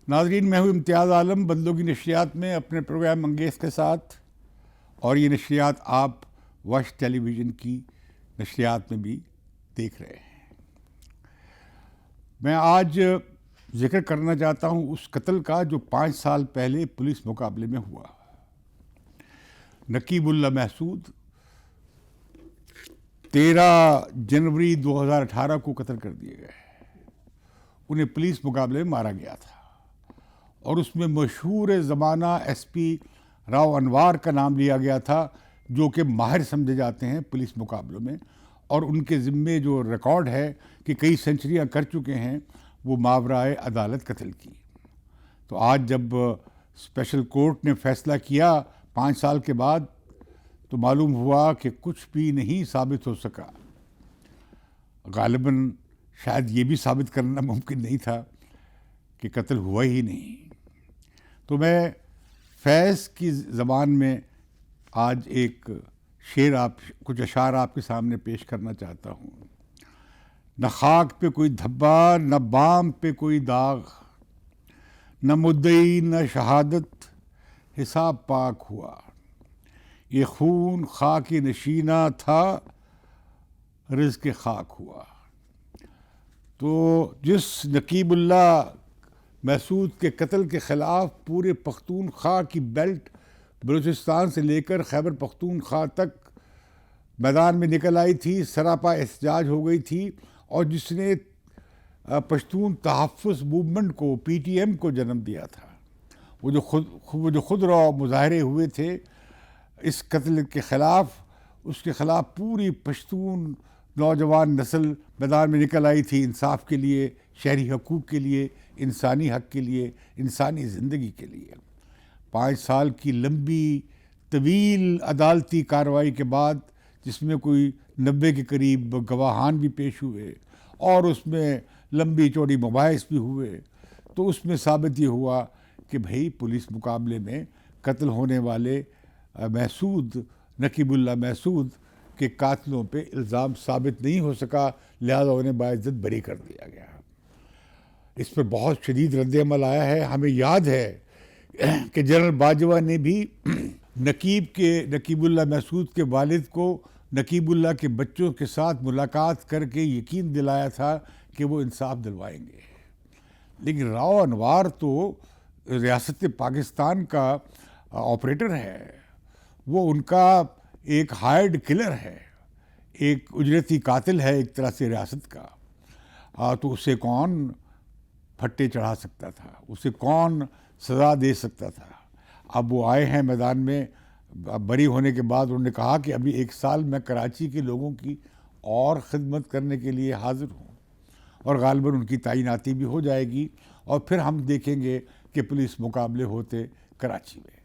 नाज़रीन, मैं हूँ इम्तियाज़ आलम बदलों की नशरियात में अपने प्रोग्राम मंगेज़ के साथ। और ये नशरियात आप वश टेलीविज़न की नशरियात में भी देख रहे हैं। मैं आज जिक्र करना चाहता हूँ उस कत्ल का जो 5 साल पहले पुलिस मुकाबले में हुआ। नकीबुल्लाह महसूद 13 जनवरी 2018 को कत्ल कर दिए गए। उन्हें पुलिस मुकाबले में मारा गया था और उसमें मशहूर ज़माना एसपी राव अनवार का नाम लिया गया था, जो कि माहिर समझे जाते हैं पुलिस मुकाबलों में, और उनके ज़िम्मे जो रिकॉर्ड है कि कई सेंचुरियां कर चुके हैं, वो मावराए अदालत कत्ल की। तो आज जब स्पेशल कोर्ट ने फैसला किया 5 साल के बाद, तो मालूम हुआ कि कुछ भी नहीं साबित हो सका। गालिबन शायद ये भी साबित करना मुमकिन नहीं था कि कत्ल हुआ ही नहीं। तो मैं फैज़ की ज़बान में आज एक कुछ अशार आपके सामने पेश करना चाहता हूँ। न खाक पे कोई धब्बा, न बाम पे कोई दाग, न मुद्दई न शहादत, हिसाब पाक हुआ। ये खून खाकी नशीना था, रिज़्क़ खाक हुआ। तो जिस नकीबुल्लाह महसूद के कत्ल के ख़िलाफ़ पूरे पख्तूनख्वा की बेल्ट बलूचिस्तान से लेकर खैबर पख्तूनख्वा तक मैदान में निकल आई थी, सरापा एहतजाज हो गई थी, और जिसने पश्तून तहफ़्फ़ुज़ मूवमेंट को, PTM को जन्म दिया था, वो जो खुद मुजाहरे हुए थे इस कत्ल के ख़िलाफ़, उसके ख़िलाफ़ पूरी पश्तून नौजवान नस्ल मैदान में निकल आई थी, इंसाफ के लिए, शहरी हकूक़ के लिए, इंसानी हक़ के लिए, इंसानी ज़िंदगी के लिए। 5 साल की लंबी तवील अदालती कार्रवाई के बाद, जिसमें कोई 90 के करीब गवाहान भी पेश हुए और उसमें लंबी चौड़ी मुबाहिस भी हुए, तो उसमें साबित ये हुआ कि भाई पुलिस मुकाबले में कत्ल होने वाले नकीबुल्लाह महसूद के कातिलों पे इल्ज़ाम साबित नहीं हो सका, लिहाजा उन्हें बाइज़्ज़त बरी कर दिया गया। इस पर बहुत शदीद रद्द-ए-अमल आया है। हमें याद है कि जनरल बाजवा ने भी नकीबुल्लाह महसूद के वालिद को नकीबुल्लाह के बच्चों के साथ मुलाकात करके यकीन दिलाया था कि वो इंसाफ दिलवाएंगे। लेकिन राव अनवार तो रियासत पाकिस्तान का ऑपरेटर है, वो उनका एक हायर्ड किलर है, एक उजरती कातिल है एक तरह से रियासत का। तो उसे कौन फट्टे चढ़ा सकता था, उसे कौन सज़ा दे सकता था। अब वो आए हैं मैदान में, बरी होने के बाद उन्होंने कहा कि अभी 1 साल मैं कराची के लोगों की और ख़िदमत करने के लिए हाज़िर हूँ, और गालिबन उनकी तैनाती भी हो जाएगी, और फिर हम देखेंगे कि पुलिस मुकाबले होते कराची में।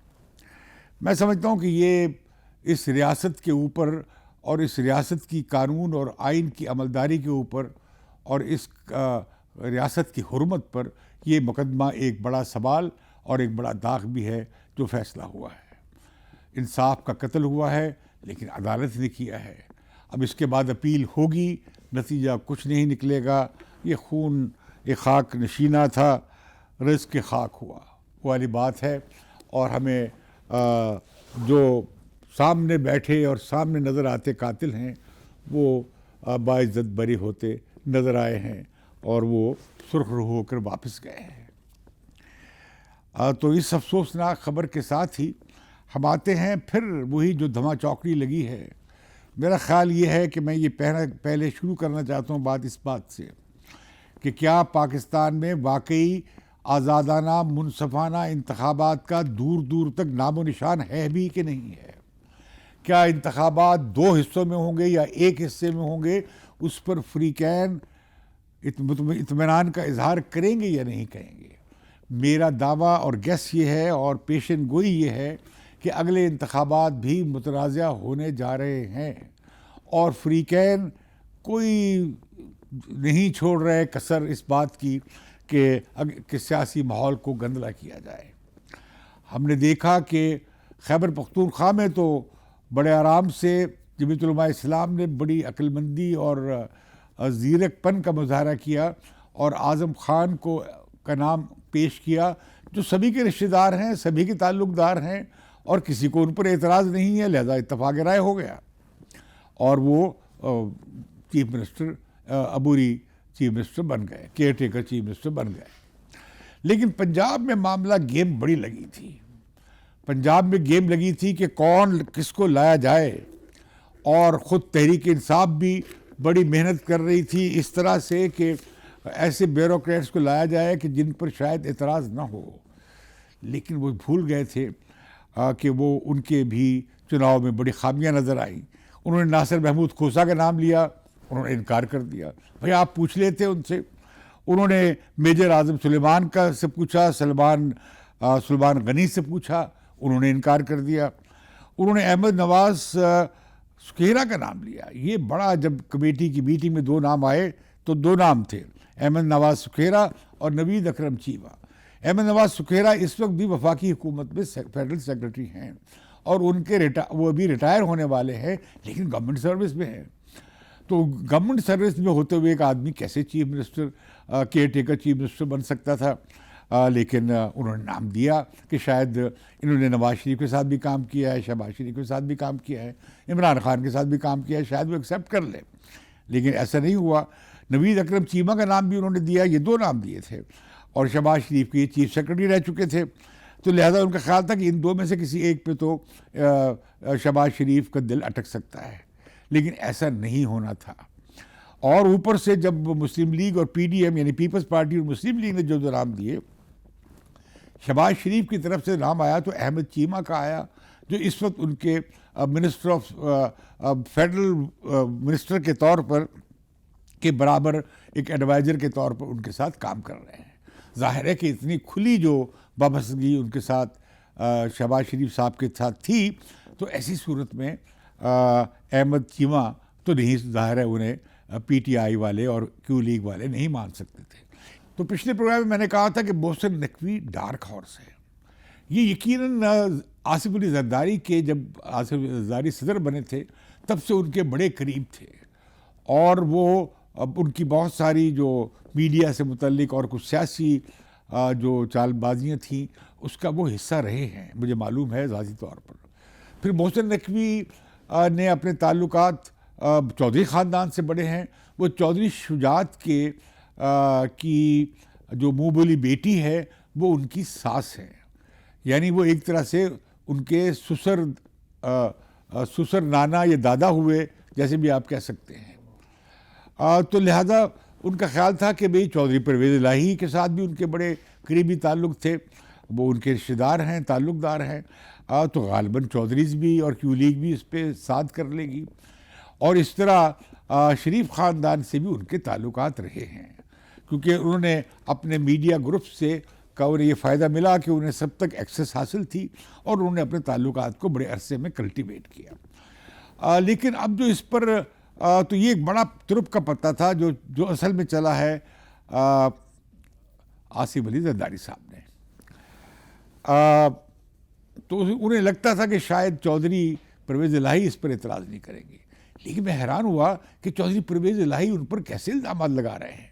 मैं समझता हूँ कि ये इस रियासत के ऊपर और इस रियासत की कानून और आइन की अमलदारी के ऊपर और इस रियासत की हुर्मत पर ये मुकदमा एक बड़ा सवाल और एक बड़ा दाग भी है जो फ़ैसला हुआ है। इंसाफ का कत्ल हुआ है, लेकिन अदालत ने किया है। अब इसके बाद अपील होगी, नतीजा कुछ नहीं निकलेगा। ये खून एक खाक नशीना था, रिज़्क़ खाक हुआ, वो वाली बात है। और हमें जो सामने बैठे और सामने नज़र आते कातिल हैं, वो बाइज़्ज़त बरी होते नज़र आए हैं और वो सुर्ख रूह होकर वापस गए हैं। तो इस अफसोसनाक ख़बर के साथ ही हम आते हैं फिर वही जो धमा चौकड़ी लगी है। मेरा ख़्याल ये है कि मैं ये पहले शुरू करना चाहता हूँ बात इस बात से कि क्या पाकिस्तान में वाकई आज़ादाना मुनसफ़ाना इंतखाबात का दूर दूर तक नामो निशान है भी कि नहीं है। क्या इंतखाबात 2 हिस्सों में होंगे या एक हिस्से में होंगे, उस पर फ्रीकैन इत्मीनान का इजहार करेंगे या नहीं करेंगे। मेरा दावा और गैस ये है और पेशन गोई ये है कि अगले इंतखाबात भी मुतनाज़ा होने जा रहे हैं, और फ्रीकैन कोई नहीं छोड़ रहे कसर इस बात की कि सियासी माहौल को गंदला किया जाए। हमने देखा कि खैबर पख्तूनख्वा में तो बड़े आराम से जमीयत उलमा इस्लाम ने बड़ी अक्लमंदी और ज़ीरकपन का मुजाहरा किया और आज़म खान का नाम पेश किया जो सभी के रिश्तेदार हैं, सभी के ताल्लुकदार हैं और किसी को उन पर एतराज़ नहीं है, लिहाजा इत्तफाक राय हो गया और वो चीफ मिनिस्टर अबूरी चीफ मिनिस्टर बन गए, केयर टेकर चीफ मिनिस्टर बन गए। लेकिन पंजाब में मामला गेम बड़ी लगी थी। पंजाब में गेम लगी थी कि कौन किसको लाया जाए और ख़ुद तहरीक इंसाफ भी बड़ी मेहनत कर रही थी इस तरह से कि ऐसे ब्यूरोक्रेट्स को लाया जाए कि जिन पर शायद एतराज़ ना हो। लेकिन वो भूल गए थे कि वो उनके भी चुनाव में बड़ी खामियां नज़र आई। उन्होंने नासिर महमूद खोसा का नाम लिया, उन्होंने इनकार कर दिया। भाई आप पूछ लेते उनसे। उन्होंने मेजर आज़म सुलेमान का से पूछा, सुलेमान गनी से पूछा, उन्होंने इनकार कर दिया। उन्होंने अहमद नवाज सुखेरा का नाम लिया। ये बड़ा, जब कमेटी की मीटिंग में 2 नाम आए तो 2 नाम थे, अहमद नवाज सुखेरा और नवीद अकरम चीमा। अहमद नवाज सुखेरा इस वक्त भी वफाकी हुकूमत में फेडरल सेक्रेटरी हैं और उनके वो अभी रिटायर होने वाले हैं, लेकिन गवर्नमेंट सर्विस में हैं। तो गवर्नमेंट सर्विस में होते हुए एक आदमी कैसे chief minister, care taker chief minister बन सकता था। लेकिन उन्होंने नाम दिया कि शायद इन्होंने नवाज शरीफ के साथ भी काम किया है, शहबाज शरीफ के साथ भी काम किया है, इमरान खान के साथ भी काम किया है, शायद वो एक्सेप्ट कर ले। लेकिन ऐसा नहीं हुआ। नवीद अकरम चीमा का नाम भी उन्होंने दिया। ये 2 नाम दिए थे और शहबाज शरीफ के चीफ सेक्रेटरी रह चुके थे, तो लिहाजा उनका ख्याल था कि इन 2 में से किसी एक पे तो शहबाज शरीफ का दिल अटक सकता है। लेकिन ऐसा नहीं होना था। और ऊपर से जब मुस्लिम लीग और PDM यानी पीपल्स पार्टी और मुस्लिम लीग ने जो नाम दिए, शहबाज शरीफ की तरफ से नाम आया तो अहमद चीमा का आया, जो इस वक्त उनके मिनिस्टर ऑफ फेडरल मिनिस्टर के तौर पर के बराबर एक एडवाइज़र के तौर पर उनके साथ काम कर रहे हैं। ज़ाहिर है कि इतनी खुली जो वाबस्तगी उनके साथ शहबाज शरीफ साहब के साथ थी, तो ऐसी सूरत में अहमद चीमा तो नहीं, ज़ाहिर है उन्हें PTI वाले और Q लीग वाले नहीं मान सकते थे। तो पिछले प्रोग्राम में मैंने कहा था कि मोहसिन नकवी डार्क हॉर्स है। ये यकीनन आसिफ अली जरदारी के, जब आसिफ अली जरदारी सदर बने थे तब से उनके बड़े करीब थे और वो अब उनकी बहुत सारी जो मीडिया से मुतल्लिक और कुछ सियासी जो चालबाजियाँ थीं उसका वो हिस्सा रहे हैं, मुझे मालूम है ज़ाती तौर पर। फिर मोहसिन नकवी ने अपने ताल्लुकात चौधरी ख़ानदान से बड़े हैं। वो चौधरी शुजात के की जो मुँह बोली बेटी है वो उनकी सास है, यानी वो एक तरह से उनके ससुर नाना या दादा हुए, जैसे भी आप कह सकते हैं। तो लिहाजा उनका ख्याल था कि भाई चौधरी परवेज़ इलाही के साथ भी उनके बड़े करीबी ताल्लुक़ थे, वो उनके रिश्तेदार हैं, ताल्लुक़दार हैं, तो गालिबन चौधरीज़ भी और Q लीग भी इस पर साथ कर लेगी। और इस तरह शरीफ ख़ानदान से भी उनके ताल्लुकात रहे हैं, क्योंकि उन्होंने अपने मीडिया ग्रुप से का उन्हें ये फ़ायदा मिला कि उन्हें सब तक एक्सेस हासिल थी और उन्होंने अपने ताल्लुकात को बड़े अरसे में कल्टिवेट किया। लेकिन अब जो इस पर तो ये एक बड़ा तुरुप का पत्ता था जो असल में चला है आसिफ अली जरदारी साहब ने। तो उन्हें लगता था कि शायद चौधरी परवेज़ इलाही इस पर एतराज़ नहीं करेंगे। लेकिन मैं हैरान हुआ कि चौधरी परवेज़ इलाही उन पर कैसे इल्ज़ाम लगा रहे हैं।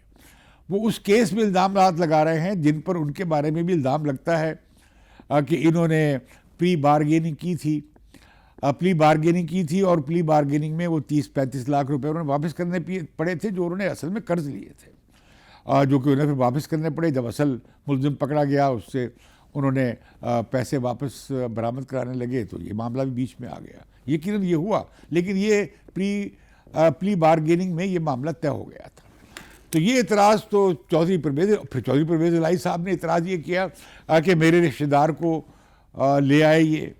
वो उस केस में इल्ज़ाम लगा रहे हैं जिन पर उनके बारे में भी इल्ज़ाम लगता है कि इन्होंने प्री बारगेनिंग की थी और प्री बारगेनिंग में वो 30-35 लाख रुपए उन्होंने वापस करने पड़े थे, जो उन्होंने असल में कर्ज लिए थे, जो कि उन्हें फिर वापस करने पड़े। जब असल मुलजिम पकड़ा गया, उससे उन्होंने पैसे वापस बरामद कराने लगे, तो ये मामला भी बीच में आ गया। यकीनन ये हुआ, लेकिन ये प्री बारगेनिंग में ये मामला तय हो गया था। तो ये एतराज़ तो चौधरी परवेज़ इलाही साहब ने एतराज़ ये किया कि मेरे रिश्तेदार को ले आए ये,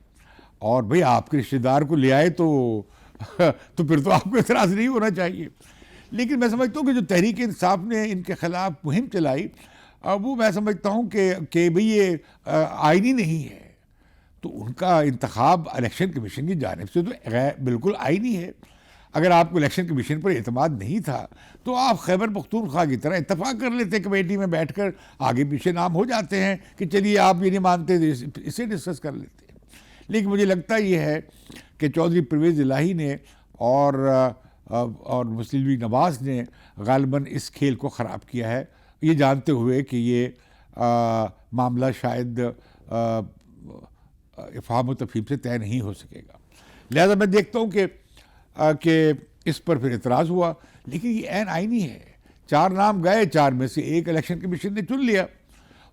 और भाई आपके रिश्तेदार को ले आए तो फिर तो आपको एतराज़ नहीं होना चाहिए। लेकिन मैं समझता हूँ कि जो तहरीक इंसाफ ने इनके ख़िलाफ़ मुहिम चलाई, वो मैं समझता हूँ कि भाई ये आईनी नहीं है, तो उनका इंतखाब इलेक्शन कमीशन की जानिब से तो बिल्कुल आईनी है। अगर आपको इलेक्शन कमीशन पर एतमाद नहीं था तो आप खैबर पख्तूनख्वा की तरह इत्तफाक कर लेते, कमेटी में बैठकर आगे पीछे नाम हो जाते हैं कि चलिए आप ये नहीं मानते, इसे डिस्कस कर लेते हैं। लेकिन मुझे लगता ये है कि चौधरी परवेज़ इलाही ने और मुस्लिम लीग नवाज़ ने गालिबन इस खेल को ख़राब किया है, ये जानते हुए कि ये मामला शायद इफ़हाम व तफ़हीम से तय नहीं हो सकेगा। लिहाजा मैं देखता हूँ कि इस पर फिर इतराज़ हुआ, लेकिन ये ऐन आईनी है। 4 नाम गए, 4 में से एक इलेक्शन कमीशन ने चुन लिया।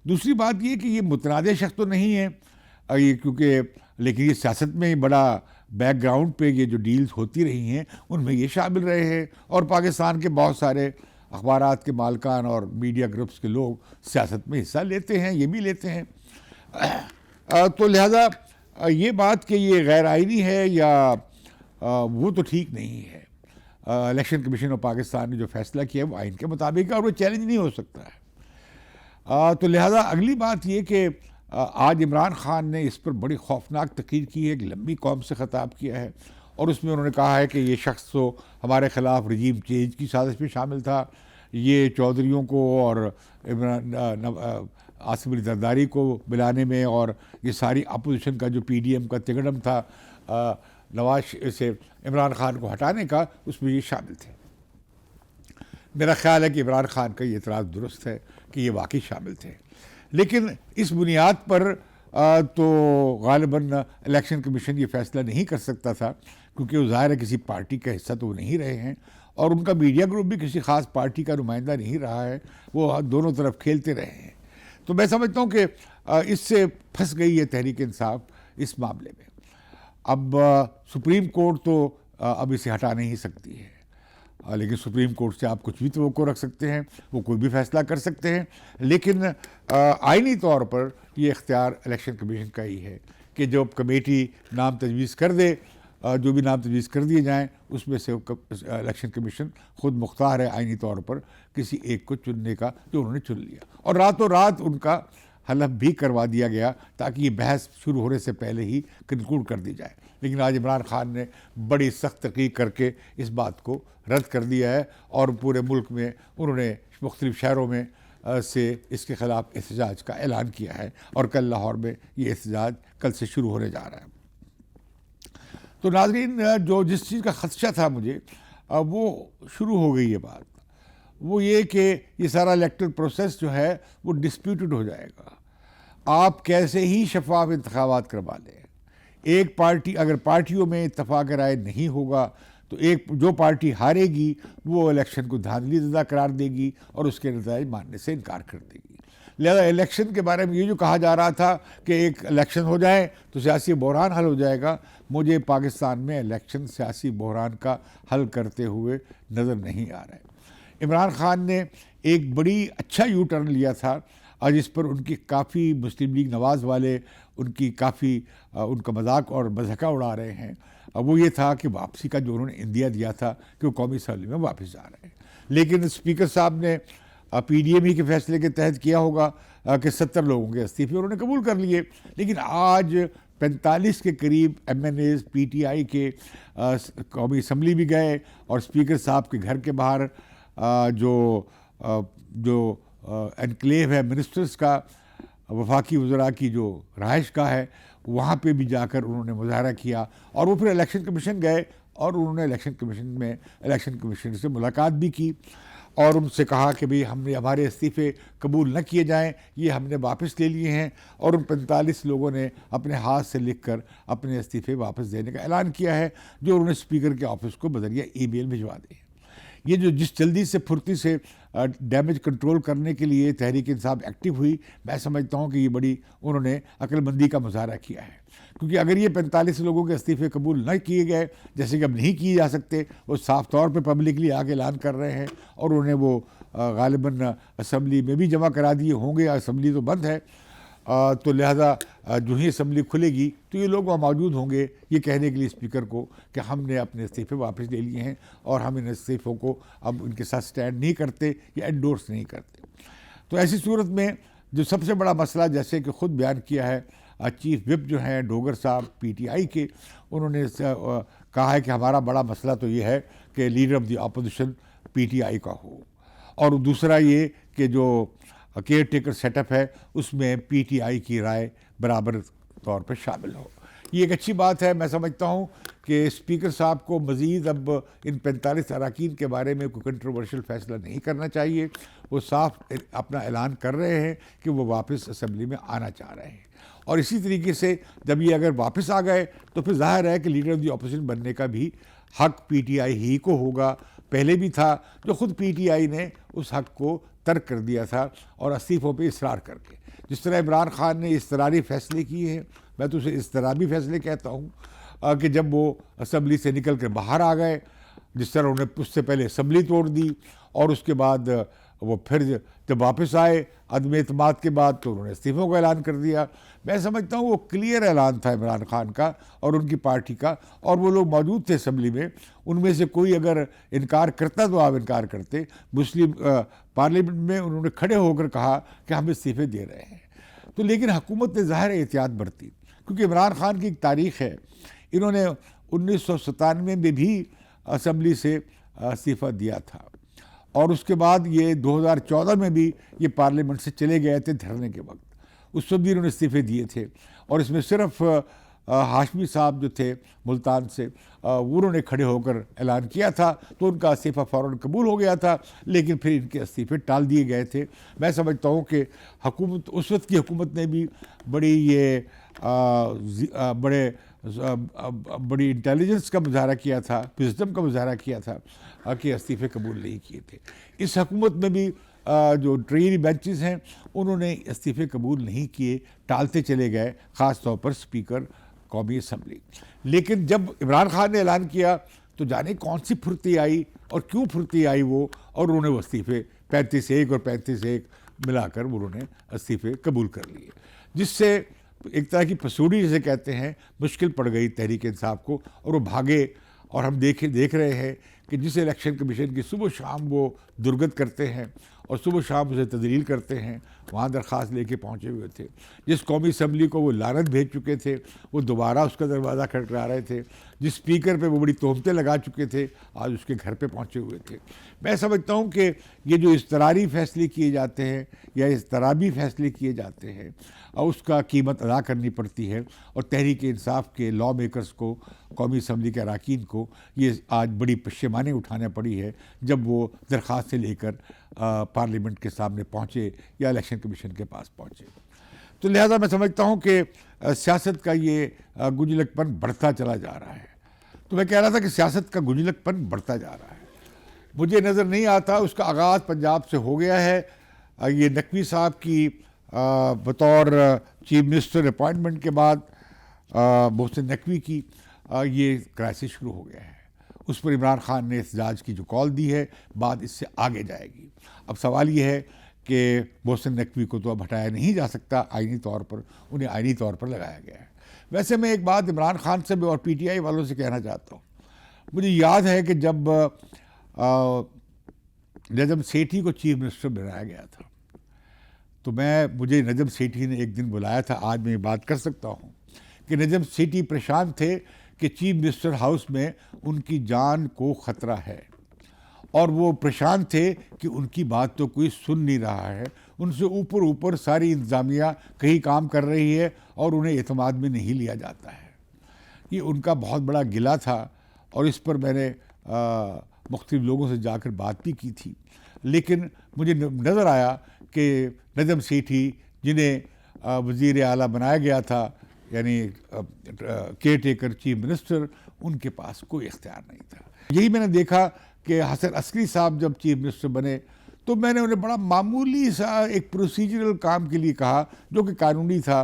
दूसरी बात ये कि ये मुतनाज़ शख्स तो नहीं है, ये क्योंकि लेकिन ये सियासत में बड़ा बैकग्राउंड पे ये जो डील्स होती रही हैं उनमें ये शामिल रहे हैं, और पाकिस्तान के बहुत सारे अखबारात के मालकान और मीडिया ग्रुप्स के लोग सियासत में हिस्सा लेते हैं, ये भी लेते हैं। तो लिहाजा ये बात कि ये गैर आइनी है या वो तो ठीक नहीं है। इलेक्शन कमीशन ऑफ पाकिस्तान ने जो फैसला किया है वो आइन के मुताबिक है और वो चैलेंज नहीं हो सकता है। तो लिहाजा अगली बात ये कि आज इमरान खान ने इस पर बड़ी खौफनाक तकरीर की है, एक लंबी कौम से ख़ताब किया है, और उसमें उन्होंने कहा है कि ये शख्स तो हमारे ख़िलाफ़ रजीम चेंज की साजिश में शामिल था, ये चौधरियों को और इमरान आसिफ अली जरदारी को मिलाने में और ये सारी अपोजिशन का जो PDM का तिगड़म था नवाज से इमरान खान को हटाने का, उसमें ये शामिल थे। मेरा ख़्याल है कि इमरान खान का ये इतराज़ दुरुस्त है कि ये वाकई शामिल थे, लेकिन इस बुनियाद पर तो गालिबन इलेक्शन कमीशन ये फ़ैसला नहीं कर सकता था, क्योंकि वो ज़ाहिर है किसी पार्टी का हिस्सा तो वो नहीं रहे हैं, और उनका मीडिया ग्रुप भी किसी ख़ास पार्टी का नुमाइंदा नहीं रहा है, वो दोनों तरफ खेलते रहे हैं। तो मैं समझता हूँ कि इससे फंस गई है तहरीक इंसाफ इस मामले में। अब सुप्रीम कोर्ट तो अब इसे हटा नहीं सकती है, लेकिन सुप्रीम कोर्ट से आप कुछ भी तवक्को रख सकते हैं, वो कोई भी फैसला कर सकते हैं, लेकिन आइनी तौर पर ये इख्तियार इलेक्शन कमीशन का ही है कि जब कमेटी नाम तजवीज़ कर दे, जो भी नाम तजवीज़ कर दिए जाएँ उसमें से इलेक्शन कमीशन ख़ुद मुख्तार है आइनी तौर पर किसी एक को चुनने का, जो उन्होंने चुन लिया, और रातों रात उनका हलफ भी करवा दिया गया ताकि ये बहस शुरू होने से पहले ही कंक्लूड कर दी जाए। लेकिन आज इमरान खान ने बड़ी सख्त तहकीक करके इस बात को रद्द कर दिया है, और पूरे मुल्क में उन्होंने मुख्तलिफ़ शहरों में से इसके ख़िलाफ़ एहतजाज का ऐलान किया है, और कल लाहौर में ये एहतजाज कल से शुरू होने जा रहा है। तो नाज़रीन, जो जिस चीज़ का ख़दशा था मुझे, वो शुरू हो गई ये बात, वो ये कि ये सारा इलेक्टरल प्रोसेस जो है वो डिस्प्यूटेड हो जाएगा। आप कैसे ही शफाफ इंतखाबात करवा लें, एक पार्टी अगर पार्टियों में इत्तफाक राय नहीं होगा तो एक जो पार्टी हारेगी वो इलेक्शन को धांधली ज़दा करार देगी और उसके नतीजे मानने से इनकार कर देगी। लिहाजा इलेक्शन के बारे में ये जो कहा जा रहा था कि एक इलेक्शन हो जाए तो सियासी बहरान हल हो जाएगा, मुझे पाकिस्तान में इलेक्शन सियासी बहरान का हल करते हुए नज़र नहीं आ रहा है। इमरान खान ने एक बड़ी अच्छा यू टर्न लिया था, और जिस पर उनकी काफ़ी मुस्लिम लीग नवाज़ वाले उनकी काफ़ी उनका मजाक और मज़हका उड़ा रहे हैं। वो ये था कि वापसी का जो उन्होंने इंदिया दिया था कि वो कौमी असम्बली में वापस जा रहे हैं, लेकिन स्पीकर साहब ने PDM के फैसले के तहत किया होगा कि 70 लोगों के इस्तीफे उन्होंने कबूल कर लिए, लेकिन आज 45 के करीब MNAs PTI के कौमी असम्बली भी गए, और स्पीकर साहब के घर के बाहर जो एनक्लेव है मिनिस्टर्स का, वफाकी वज़रा की जो रहाइश का है, वहाँ पे भी जाकर उन्होंने मुजाहरा किया, और वो फिर इलेक्शन कमीशन गए और उन्होंने इलेक्शन कमीशन से मुलाकात भी की और उनसे कहा कि भाई हमने हमारे इस्तीफ़े कबूल न किए जाएं, ये हमने वापस ले लिए हैं, और उन 45 लोगों ने अपने हाथ से लिखकर अपने इस्तीफ़े वापस देने का ऐलान किया है, जो उन्होंने स्पीकर के ऑफिस को बजरिया ईमेल भिजवा दिए। ये जो जिस जल्दी से फुर्ती से डैमेज कंट्रोल करने के लिए तहरीक इंसाफ एक्टिव हुई, मैं समझता हूँ कि ये बड़ी उन्होंने अक्लमंदी का मुजाहरा किया है, क्योंकि अगर ये 45 लोगों के इस्तीफ़े कबूल न किए गए, जैसे कि अब नहीं किए जा सकते, वो साफ तौर पे पब्लिकली आके ऐलान कर रहे हैं, और उन्हें वो गालिबन असम्बली में भी जमा करा दिए होंगे, असम्बली तो बंद है, तो लिहाजा जो ही असम्बली खुलेगी तो ये लोग वहाँ मौजूद होंगे ये कहने के लिए स्पीकर को कि हमने अपने इस्तीफ़े वापस ले लिए हैं और हम इन इस्तीफ़ों को अब उनके साथ स्टैंड नहीं करते या एंडोर्स नहीं करते। तो ऐसी सूरत में जो सबसे बड़ा मसला, जैसे कि ख़ुद बयान किया है चीफ विप जो हैं डोगर साहब PTI के, उन्होंने कहा है कि हमारा बड़ा मसला तो ये है कि leader of the opposition PTI का हो, और दूसरा ये कि जो केयर टेकर सेटअप है उसमें PTI की राय बराबर तौर पर शामिल हो। ये एक अच्छी बात है। मैं समझता हूँ कि स्पीकर साहब को मज़ीद अब इन 45 अरकान के बारे में कोई कंट्रोवर्शियल फैसला नहीं करना चाहिए। वो साफ अपना ऐलान कर रहे हैं कि वो वापस असम्बली में आना चाह रहे हैं, और इसी तरीके से जब ये अगर वापस आ गए तो फिर जाहिर है कि लीडर ऑफ द अपोजिशन बनने का भी हक पीटीआई ही को होगा। पहले भी था, जो खुद पीटीआई ने उस हक को तर्क कर दिया था और इस्तीफ़ों पे इसरार करके। जिस तरह इमरान खान ने इस्तरारी फैसले किए हैं, मैं तो उसे इस्तराबी फैसले कहता हूँ, कि जब वो असम्बली से निकल कर बाहर आ गए, जिस तरह उन्होंने उससे पहले असम्बली तोड़ दी और उसके बाद वो फिर जब वापस आए अदम एतमाद के बाद तो उन्होंने इस्तीफ़ों का ऐलान कर दिया। मैं समझता हूँ वो क्लियर ऐलान था इमरान खान का और उनकी पार्टी का, और वो लोग मौजूद थे असम्बली में। उनमें से कोई अगर इनकार करता तो आप इनकार करते। मुस्लिम पार्लियामेंट में उन्होंने खड़े होकर कहा कि हम इस्तीफ़े दे रहे हैं। तो लेकिन हुकूमत ने ज़ाहिर एहतियात बरती, क्योंकि इमरान खान की एक तारीख़ है, इन्होंने 1997 में भी असम्बली से इस्तीफ़ा दिया था, और उसके बाद ये 2014 में भी ये पार्लियामेंट से चले गए थे धरने के वक्त। उस वक्त भी इन्होंने इस्तीफ़े दिए थे, और इसमें सिर्फ हाशमी साहब जो थे मुल्तान से, वो उन्होंने खड़े होकर ऐलान किया था तो उनका इस्तीफ़ा फ़ौरन कबूल हो गया था, लेकिन फिर इनके इस्तीफ़े टाल दिए गए थे। मैं समझता हूँ कि हुकूमत, उस वक्त की हुकूमत ने भी बड़ी इंटेलिजेंस का मुजाहरा किया था, विज़डम का मुजाहरा किया था कि इस्तीफ़े कबूल नहीं किए थे। इस हुकूमत में भी जो ट्रेनी बेंचेस हैं उन्होंने इस्तीफ़े कबूल नहीं किए, टालते चले गए, ख़ास तौर पर स्पीकर कौमी असम्बली। लेकिन जब इमरान खान ने ऐलान किया तो जाने कौन सी फुर्ती आई और क्यों फुर्ती आई वो, और उन्होंने वो इस्तीफ़े 35-1 और 35-1 मिलाकर उन्होंने इस्तीफ़े कबूल कर लिए, जिससे एक तरह की पसूड़ी जिसे कहते हैं मुश्किल पड़ गई तहरीक इंसाफ को, और वो भागे। और हम देख रहे हैं कि जिस इलेक्शन कमीशन की सुबह शाम वो दुर्गत करते हैं और सुबह शाम उसे तदलील करते हैं, वहाँ दरख्वास्त लेके पहुँचे हुए थे। जिस कौमी असम्बली को वो लानत भेज चुके थे, वो दोबारा उसका दरवाज़ा खटखटा रहे थे। जिस स्पीकर पे वो बड़ी तोहमतें लगा चुके थे, आज उसके घर पे पहुँचे हुए थे। मैं समझता हूँ कि ये जो इस्तरारी फ़ैसले किए जाते हैं या इस्तराबी फ़ैसले किए जाते हैं, और उसका कीमत अदा करनी पड़ती है, और तहरीक इंसाफ के लॉ मेकर्स को, कौमी असम्बली के अरकान को ये आज बड़ी पशेमानी उठानी पड़ी है जब वो दरख्वास्त से लेकर पार्लियामेंट के सामने पहुँचे या इलेक्शन कमीशन के पास पहुँचे। तो लिहाजा मैं समझता हूँ कि सियासत का ये गुंजलकपन बढ़ता चला जा रहा है। तो मैं कह रहा था कि सियासत का गुंजलकपन बढ़ता जा रहा है, मुझे नज़र नहीं आता उसका आगाज़ पंजाब से हो गया है। ये नकवी साहब की बतौर चीफ मिनिस्टर अपॉइंटमेंट के बाद मोहसिन नकवी की ये क्राइसिस शुरू हो गया है। उस पर इमरान खान ने एहतजाज की जो कॉल दी है, बात इससे आगे जाएगी। अब सवाल ये है कि मोहसिन नकवी को तो अब हटाया नहीं जा सकता आइनी तौर पर, उन्हें आइनी तौर पर लगाया गया है। वैसे मैं एक बात इमरान खान से भी और पीटीआई वालों से कहना चाहता हूँ। मुझे याद है कि जब नजम सेठी को चीफ मिनिस्टर बनाया गया था, तो मुझे नजम सेठी ने एक दिन बुलाया था। आज मैं ये बात कर सकता हूँ कि नजम सेठी परेशान थे कि चीफ मिनिस्टर हाउस में उनकी जान को ख़तरा है, और वो परेशान थे कि उनकी बात तो कोई सुन नहीं रहा है। उनसे ऊपर सारी इंतज़ामिया कहीं काम कर रही है और उन्हें एतमाद में नहीं लिया जाता है। ये उनका बहुत बड़ा गिला था, और इस पर मैंने मुख्तलिफ लोगों से जाकर बात भी की थी। लेकिन मुझे नज़र आया कि नजम सेठी, जिन्हें वज़ीर आला बनाया गया था, यानी केयर टेकर चीफ मिनिस्टर, उनके पास कोई इख्तियार नहीं था। यही मैंने देखा कि हसन अस्करी साहब जब चीफ मिनिस्टर बने तो मैंने उन्हें बड़ा मामूली सा एक प्रोसीजरल काम के लिए कहा जो कि कानूनी था,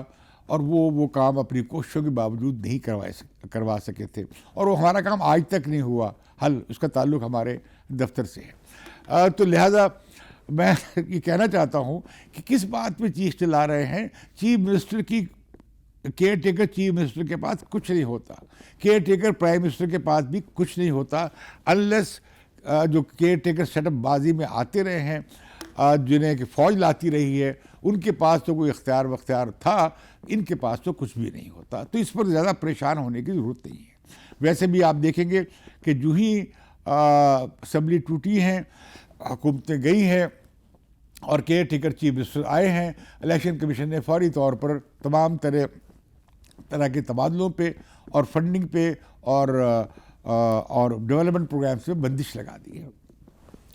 और वो काम अपनी कोशिशों के बावजूद नहीं करवा सके थे, और वो हमारा काम आज तक नहीं हुआ हल। उसका ताल्लुक़ हमारे दफ्तर से है। तो लिहाजा मैं ये कहना चाहता हूँ कि किस बात पे चीख चला रहे हैं। चीफ मिनिस्टर की, केयर टेकर चीफ मिनिस्टर के पास कुछ नहीं होता, केयर टेकर प्राइम मिनिस्टर के पास भी कुछ नहीं होता, अनलेस जो केयर टेकर सेटअप बाजी में आते रहे हैं, जिन्हें कि फ़ौज लाती रही है, उनके पास तो कोई इख्तियार था, इनके पास तो कुछ भी नहीं होता। तो इस पर ज़्यादा परेशान होने की ज़रूरत नहीं है। वैसे भी आप देखेंगे कि जो ही असम्बली टूटी हैं, हुकूमतें गई हैं और केयर टेकर चीफ मिनिस्टर आए हैं, इलेक्शन कमीशन ने फौरी तौर पर तमाम तरह तरह के तबादलों पे और फंडिंग पे और डेवलपमेंट प्रोग्राम्स पे बंदिश लगा दी है।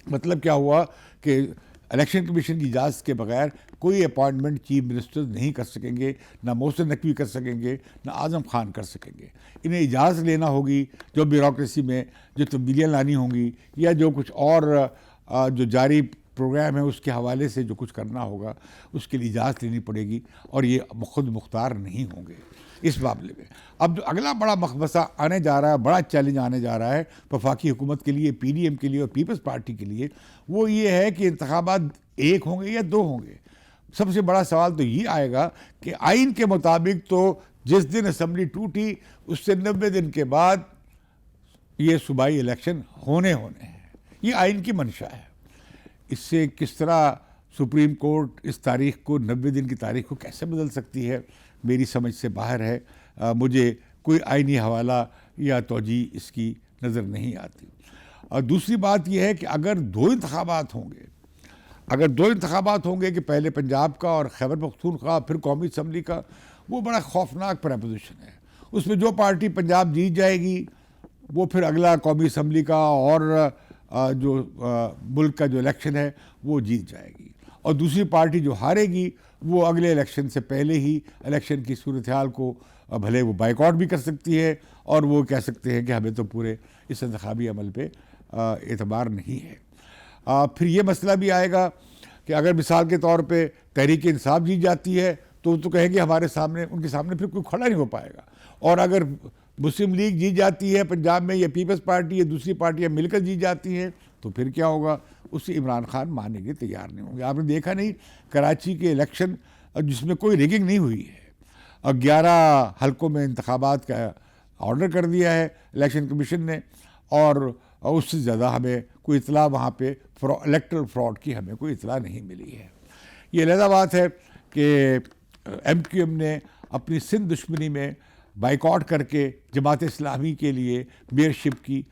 मतलब क्या हुआ कि इलेक्शन कमीशन की इजाज़त के बगैर कोई अपॉइंटमेंट चीफ मिनिस्टर नहीं कर सकेंगे, ना मोहसिन नकवी कर सकेंगे, ना आज़म खान कर सकेंगे। इन्हें इजाज़त लेना होगी, जो ब्यूरोक्रेसी में जो तब्दीलियाँ लानी होंगी या जो कुछ और जो जारी प्रोग्राम है उसके हवाले से जो कुछ करना होगा उसके लिए इजाज़त लेनी पड़ेगी, और ये खुद मुख्तार नहीं होंगे इस मामले में। अब जो अगला बड़ा मसला आने जा रहा है, बड़ा चैलेंज आने जा रहा है वफाकी हुकूमत के लिए, PDM के लिए और पीपल्स पार्टी के लिए, वो ये है कि इंतखाबात एक होंगे या दो होंगे। सबसे बड़ा सवाल तो ये आएगा कि आइन के मुताबिक तो जिस दिन असम्बली टूटी उससे 90 दिन के बाद ये सूबाई इलेक्शन होने हैं। ये आइन की मंशा है। इससे किस तरह सुप्रीम कोर्ट इस तारीख को 90 दिन की तारीख को कैसे बदल सकती है, मेरी समझ से बाहर है। मुझे कोई आइनी हवाला या तौजी इसकी नज़र नहीं आती। और दूसरी बात यह है कि अगर दो इंतखाबात होंगे कि पहले पंजाब का और खैबर पख्तूनख्वा फिर कौमी असम्बली का, वो बड़ा खौफनाक प्रपोजिशन है। उसमें जो पार्टी पंजाब जीत जाएगी वो फिर अगला कौमी असम्बली का और जो मुल्क का जो इलेक्शन है वो जीत जाएगी, और दूसरी पार्टी जो हारेगी वो अगले इलेक्शन से पहले ही इलेक्शन की सूरत हाल को भले वो बाइकआउट भी कर सकती है, और वो कह सकते हैं कि हमें तो पूरे इस इंतखाबी अमल पे एतबार नहीं है। फिर ये मसला भी आएगा कि अगर मिसाल के तौर पे तहरीक इंसाफ जीत जाती है तो कहेंगे उनके सामने फिर कोई खड़ा नहीं हो पाएगा, और अगर मुस्लिम लीग जीत जाती है पंजाब में, या पीपल्स पार्टी या दूसरी पार्टियाँ मिलकर जीत जाती हैं, तो फिर क्या होगा, उससे इमरान खान मानने के तैयार नहीं होंगे। आपने देखा नहीं कराची के इलेक्शन जिसमें कोई रिगिंग नहीं हुई है, और 11 हलकों में इंतखाबात का ऑर्डर कर दिया है इलेक्शन कमीशन ने, और उससे ज़्यादा हमें कोई इतला वहाँ पे इलेक्ट्रल फ्रॉड की हमें कोई इतला नहीं मिली है। ये अलग बात है कि MQM ने अपनी सिंध दुश्मनी में बाइकआउट करके जमात इस्लामी के लिए मेयरशिप की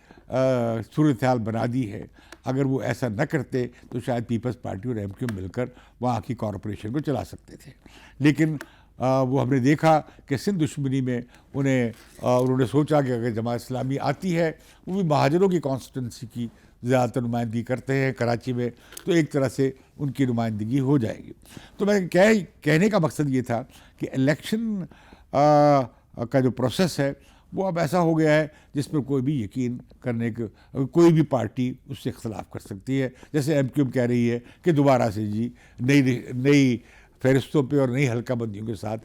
सूरत हाल बना दी है। अगर वो ऐसा न करते तो शायद पीपल्स पार्टी और MQM मिलकर वहाँ की कॉरपोरेशन को चला सकते थे, लेकिन वो हमने देखा कि सिंध दुश्मनी में उन्होंने सोचा कि अगर जमात इस्लामी आती है, वो भी महाजरों की कॉन्स्टिट्यूंसी की ज़्यादातर नुमाइंदगी करते हैं कराची में, तो एक तरह से उनकी नुमाइंदगी हो जाएगी। तो मैं कहने का मकसद ये था कि इलेक्शन का जो प्रोसेस है वो अब ऐसा हो गया है जिस पर कोई भी यकीन करने के, कोई भी पार्टी उससे इख्तलाफ कर सकती है। जैसे MQM कह रही है कि दोबारा से जी नई फहरिस्तों पे और नई हल्का बंदियों के साथ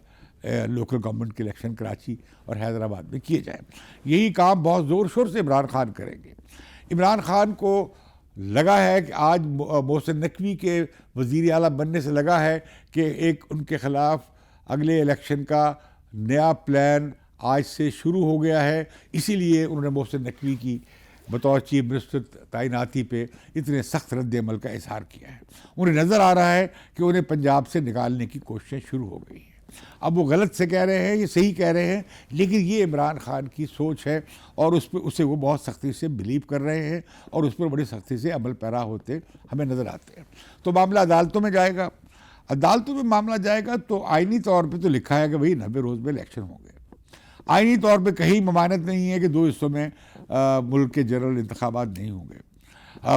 लोकल गवर्नमेंट के इलेक्शन कराची और हैदराबाद में किए जाए। यही काम बहुत ज़ोर शोर से इमरान खान करेंगे। इमरान खान को लगा है कि आज मोहसिन नकवी के वज़ीर आला बनने से लगा है कि एक उनके ख़िलाफ़ अगले इलेक्शन का नया प्लान आज से शुरू हो गया है, इसीलिए उन्होंने मोहसिन नकवी की बतौर चीफ मिनिस्टर तैनाती पे इतने सख्त रद्द अमल का इजहार किया है। उन्हें नज़र आ रहा है कि उन्हें पंजाब से निकालने की कोशिशें शुरू हो गई हैं। अब वो गलत से कह रहे हैं, ये सही कह रहे हैं, लेकिन ये इमरान खान की सोच है, और उसे वो बहुत सख्ती से बिलीव कर रहे हैं, और उस पर बड़ी सख्ती से अमल पैरा होते हमें नज़र आते हैं। तो मामला अदालतों में जाएगा। अदालतों में मामला जाएगा तो आइनी तौर पर तो लिखा है कि भाई 90 रोज़ में इलेक्शन होंगे। आइनी तौर पे कहीं ममानत नहीं है कि 2 हिस्सों में मुल्क के जनरल इंतखाबात नहीं होंगे।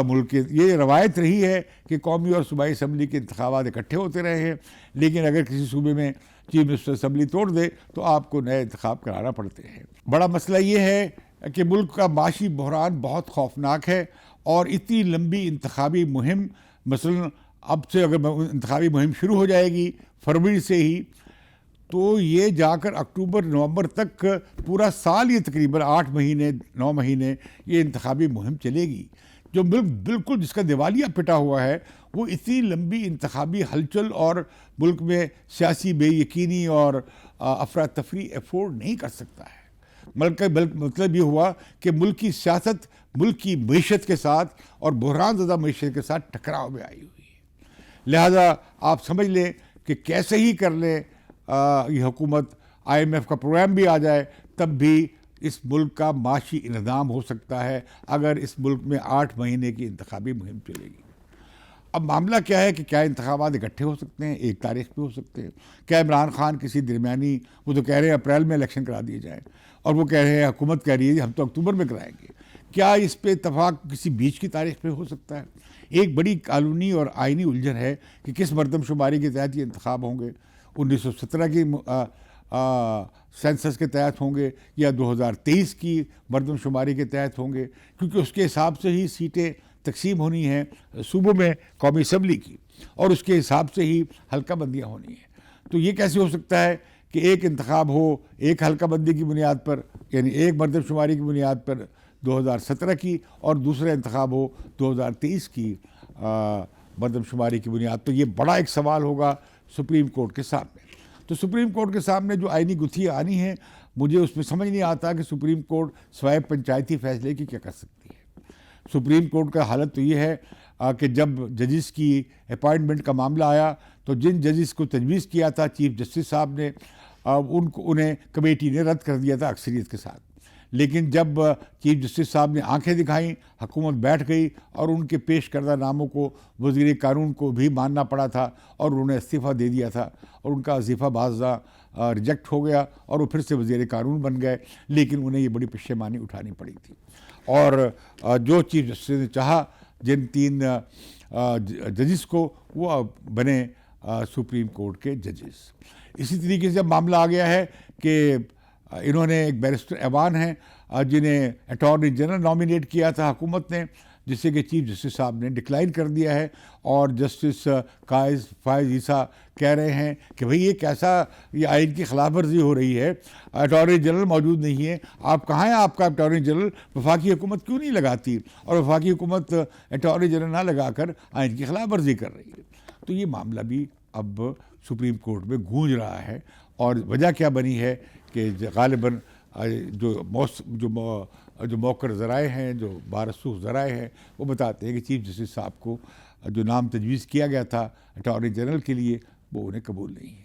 मुल्क के ये रवायत रही है कि कौमी और सूबाई असम्बली के इंतखाबात इकट्ठे होते रहे हैं, लेकिन अगर किसी सूबे में चीफ मिनिस्टर असम्बली तोड़ दे तो आपको नए इंतखाब कराना पड़ते हैं। बड़ा मसला ये है कि मुल्क का माशी बहरान बहुत खौफनाक है, और इतनी लंबी इंतखाबी मुहिम, मसलन अब से अगर इंतखाबी मुहिम शुरू हो जाएगी फरवरी से ही, तो ये जाकर अक्टूबर नवंबर तक पूरा साल, ये तकरीबन 8 महीने 9 महीने ये इंतखाबी मुहिम चलेगी। जो मुल्क बिल्कुल जिसका दिवालिया पिटा हुआ है, वो इतनी लंबी इंतखाबी हलचल और मुल्क में सियासी बेयकीनी और अफरा तफरी अफोर्ड नहीं कर सकता है। मतलब ये हुआ कि मुल्क की सियासत मुल्क की मईशत के साथ और बहरान ज़दा मईशत के साथ टकराव में आई हुई है। लिहाजा आप समझ लें कि कैसे ही कर लें ये हुकूमत, IMF का प्रोग्राम भी आ जाए, तब भी इस मुल्क का माशी इन्हदाम हो सकता है अगर इस मुल्क में 8 महीने की इंतखाबी मुहिम चलेगी। अब मामला क्या है कि क्या इंतखाबात इकट्ठे हो सकते हैं, एक तारीख पे हो सकते हैं? क्या इमरान खान किसी दरमियानी, वो तो कह रहे हैं अप्रैल में इलेक्शन करा दिए जाए, और वो कह रहे हैं, हुकूमत कह रही है हम तो अक्टूबर में कराएंगे। क्या इस पे इतफाक किसी बीच की तारीख पे हो सकता है? एक बड़ी कानूनी और आइनी उलझन है कि किस मरदमशुमारी के तहत ये इंतखाब होंगे। 1917 की सेंसस के तहत होंगे या 2023 की मरदमशुमारी के तहत होंगे, क्योंकि उसके हिसाब से ही सीटें तकसीम होनी हैं सूबों में कौमी असम्बली की, और उसके हिसाब से ही हल्का बंदियाँ होनी हैं। तो ये कैसे हो सकता है कि एक इंतखाब हो एक हल्का बंदी की बुनियाद पर, यानी एक मरदमशुमारी की बुनियाद पर 2017 की, और दूसरा इंतखाब हो 2023 की मरदमशुमारी की बुनियाद पर? ये बड़ा एक सवाल होगा सुप्रीम कोर्ट के सामने। तो सुप्रीम कोर्ट के सामने जो आइनी गुत्थियाँ आनी हैं, मुझे उसमें समझ नहीं आता कि सुप्रीम कोर्ट स्वयं पंचायती फैसले की क्या कर सकती है। सुप्रीम कोर्ट का हालत तो ये है कि जब जजिस की अपॉइंटमेंट का मामला आया, तो जिन जजिस को तजवीज़ किया था चीफ जस्टिस साहब ने, उन्हें कमेटी ने रद्द कर दिया था अक्सरियत के साथ। लेकिन जब चीफ जस्टिस साहब ने आंखें दिखाई, हुकूमत बैठ गई और उनके पेश करदा नामों को वज़ीर कानून को भी मानना पड़ा था, और उन्होंने इस्तीफ़ा दे दिया था, और उनका वजीफ़ा बाज़ा रिजेक्ट हो गया और वो फिर से वज़ीर कानून बन गए। लेकिन उन्हें ये बड़ी पशेमानी उठानी पड़ी थी, और जो चीफ जस्टिस ने चाहा, जिन 3 जजिस को, वो बने सुप्रीम कोर्ट के जजेस। इसी तरीके से जब मामला आ गया है कि इन्होंने, एक बैरिस्टर ऐवान हैं जिन्हें अटॉर्नी जनरल नॉमिनेट किया था हुकूमत ने, जिससे कि चीफ जस्टिस साहब ने डिक्लाइन कर दिया है, और जस्टिस फायज़ ईसा कह रहे हैं कि भाई ये कैसा, ये आइन की खिलाफ वर्जी हो रही है, अटॉर्नी जनरल मौजूद नहीं है, आप कहाँ हैं, आपका अटॉर्नी जनरल वफाकी हुकूमत क्यों नहीं लगाती, और वफाकी हुकूमत अटॉर्नी जनरल ना लगाकर आइन की खिलाफ वर्जी कर रही है। तो ये मामला भी अब सुप्रीम कोर्ट में गूंज रहा है, और वजह क्या बनी है कि गालिबन जो मौकर ज़राए हैं, जो बारसूख ज़राए हैं, वो बताते हैं कि चीफ जस्टिस साहब को जो नाम तजवीज़ किया गया था अटॉर्नी जनरल के लिए, वो उन्हें कबूल नहीं है।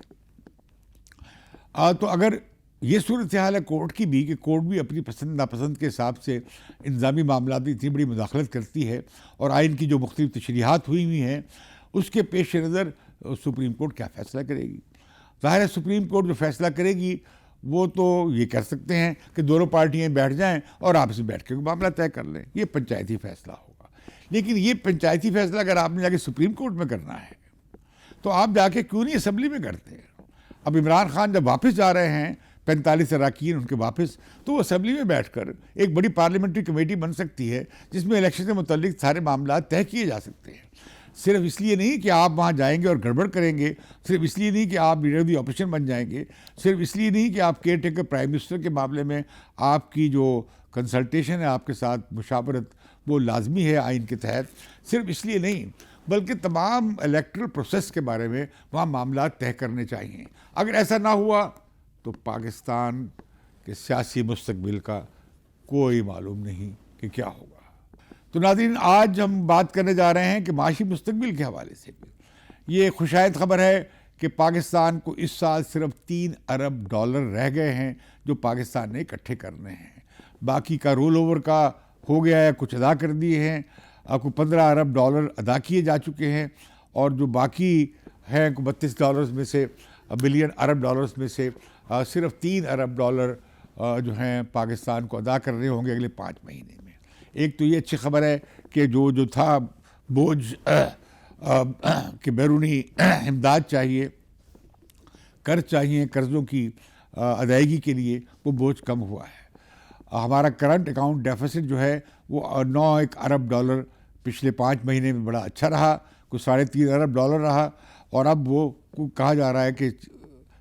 तो अगर ये सूरत हाल है कोर्ट की भी, कि कोर्ट भी अपनी पसंद नापसंद के हिसाब से इंतज़ामी मामला में इतनी बड़ी मुदाखलत करती है, और आइन की जो मुख्तलिफ तशरीहात हुई हैं, उसके पेश नज़र सुप्रीम कोर्ट क्या फ़ैसला करेगी? ज़ाहिर है सुप्रीम कोर्ट जो फ़ैसला करेगी, वो तो ये कर सकते हैं कि दोनों पार्टियां बैठ जाएं और आपस में बैठ के मामला तय कर लें, ये पंचायती फ़ैसला होगा। लेकिन ये पंचायती फ़ैसला अगर आपने जाके सुप्रीम कोर्ट में करना है, तो आप जाके क्यों नहीं असम्बली में करते हैं? अब इमरान खान जब वापस जा रहे हैं, 45 अरकान उनके वापस, तो वो असम्बली में बैठकर एक बड़ी पार्लियामेंट्री कमेटी बन सकती है, जिसमें इलेक्शन से मुतल्लिक सारे मामला तय किए जा सकते हैं। सिर्फ इसलिए नहीं कि आप वहाँ जाएंगे और गड़बड़ करेंगे, सिर्फ इसलिए नहीं कि आप लीडर ऑफ द ऑपोजिशन बन जाएंगे, सिर्फ इसलिए नहीं कि आप केयर टेकर प्राइम मिनिस्टर के मामले में आपकी जो कंसल्टेशन है, आपके साथ मुशावरत, वो लाजमी है आइन के तहत, सिर्फ इसलिए नहीं, बल्कि तमाम इलेक्ट्रल प्रोसेस के बारे में वहाँ मामला तय करने चाहिए। अगर ऐसा ना हुआ तो पाकिस्तान के सियासी मुस्तकबिल का कोई मालूम नहीं कि क्या होगा। तो नाज़रीन, आज हम बात करने जा रहे हैं कि माशी मुस्तकबिल के हवाले से भी ये खुशायद ख़बर है कि पाकिस्तान को इस साल सिर्फ $3 अरब रह गए हैं जो पाकिस्तान ने इकट्ठे करने हैं। बाकी का रोल ओवर का हो गया है, कुछ अदा कर दिए हैं, आपको $15 अरब अदा किए जा चुके हैं, और जो बाकी हैं $32 में से, बिलियन अरब डॉलर्स में से सिर्फ $3 अरब जो हैं पाकिस्तान को अदा करने होंगे अगले 5 महीने में। एक तो ये अच्छी खबर है कि जो था बोझ कि बैरूनी इमदाद चाहिए, कर्ज चाहिए, कर्ज़ों की अदायगी के लिए, वो बोझ कम हुआ है। हमारा करंट अकाउंट डेफिसिट जो है वो $9 अरब पिछले 5 महीने में बड़ा अच्छा रहा, कुछ $3.5 अरब रहा, और अब वो कहा जा रहा है कि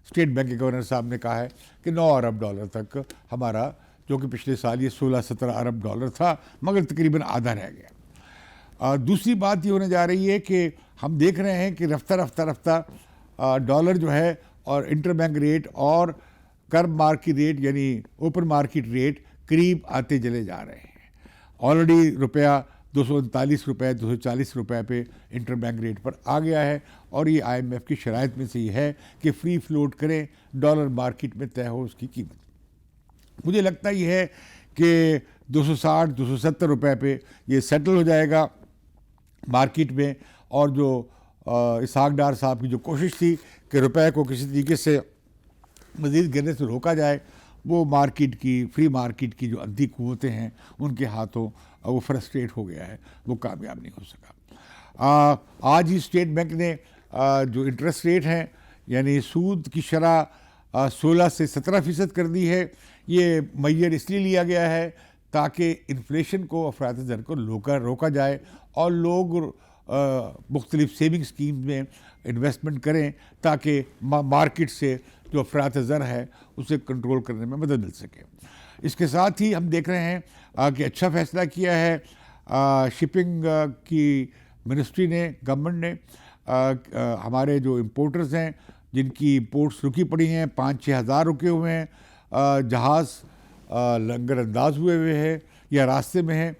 स्टेट बैंक के गवर्नर साहब ने कहा है कि $9 अरब तक हमारा, जो कि पिछले साल ये 16-17 अरब था, मगर तकरीबन आधा रह गया। दूसरी बात ये होने जा रही है कि हम देख रहे हैं कि रफ्ता डॉलर जो है और इंटरबैंक रेट और कर्ब मार्केट रेट यानी ओपन मार्केट रेट करीब आते चले जा रहे हैं। ऑलरेडी रुपया $239, $240 पे इंटरबैंक रेट पर आ गया है, और ये IMF की शराइत में से ये है कि फ्री फ्लोट करें, डॉलर मार्केट में तय हो उसकी कीमत। मुझे लगता ये है कि $260-270 पे ये सेटल हो जाएगा मार्केट में, और जो इसहाक डार साहब की जो कोशिश थी कि रुपए को किसी तरीके से मज़ीद गिरने से रोका जाए, वो मार्केट की, फ्री मार्केट की जो अंधी कुव्वतें हैं उनके हाथों वो फ्रस्ट्रेट हो गया है, वो कामयाब नहीं हो सका। आज ही स्टेट बैंक ने जो इंटरेस्ट रेट हैं यानी सूद की शरह 16 से 17% कर दी है। ये मैयर इसलिए लिया गया है ताकि इन्फ्लेशन को, अफरात ज़र को रोका जाए और लोग मुख्तलिफ सेविंग स्कीम में इन्वेस्टमेंट करें ताकि मार्केट से जो अफरात ज़र है उसे कंट्रोल करने में मदद मिल सके। इसके साथ ही हम देख रहे हैं कि अच्छा फ़ैसला किया है शिपिंग की मिनिस्ट्री ने, गवर्नमेंट ने। हमारे जो इम्पोर्टर्स हैं जिनकी इम्पोर्ट्स रुकी पड़ी हैं, 5-6 हज़ार रुके हुए हैं, जहाज़ लंगर अंदाज हुए हैं या रास्ते में हैं,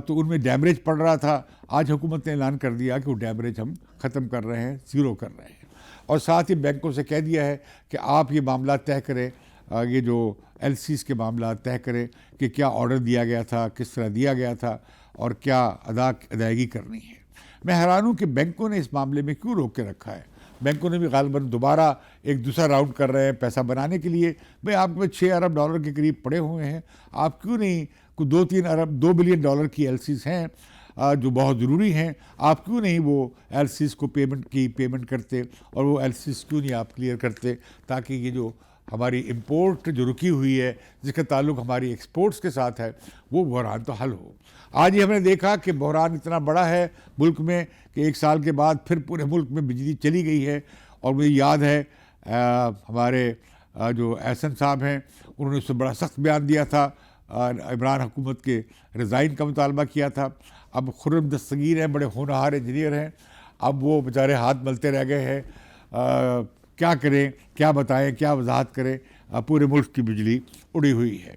तो उनमें डैमरेज पड़ रहा था। आज हुकूमत ने ऐलान कर दिया कि वो डैमरेज हम ख़त्म कर रहे हैं, ज़ीरो कर रहे हैं। और साथ ही बैंकों से कह दिया है कि आप ये मामला तय करें, ये जो एलसीज़ के मामला तय करें कि क्या ऑर्डर दिया गया था, किस तरह दिया गया था और क्या अदायगी करनी है। मैं हैरान हूँ कि बैंकों ने इस मामले में क्यों रोक के रखा है। बैंकों ने भी गालिबन दोबारा एक दूसरा राउंड कर रहे हैं पैसा बनाने के लिए। भाई आपके पास 6 अरब डॉलर के करीब पड़े हुए हैं, आप क्यों नहीं, कुछ 2 बिलियन डॉलर की एलसीज़ हैं जो बहुत ज़रूरी हैं, आप क्यों नहीं वो एलसीज़ को पेमेंट करते और वो एलसीज़ क्यों नहीं आप क्लियर करते, ताकि ये जो हमारी इंपोर्ट जो रुकी हुई है जिसका ताल्लुक़ हमारी एक्सपोर्ट्स के साथ है वो बहरान तो हल हो। आज ही हमने देखा कि बहरान इतना बड़ा है मुल्क में कि 1 साल के बाद फिर पूरे मुल्क में बिजली चली गई है। और मुझे याद है हमारे जो एहसन साहब हैं उन्होंने उससे बड़ा सख्त बयान दिया था, इमरान हुकूमत के रिज़ाइन का मुतालबा किया था। अब खुर्रम दस्तगीर हैं, बड़े होनहार इंजीनियर हैं, अब वो बेचारे हाथ मलते रह गए हैं। क्या करें, क्या बताएं, क्या वजाहत करें, पूरे मुल्क की बिजली उड़ी हुई है।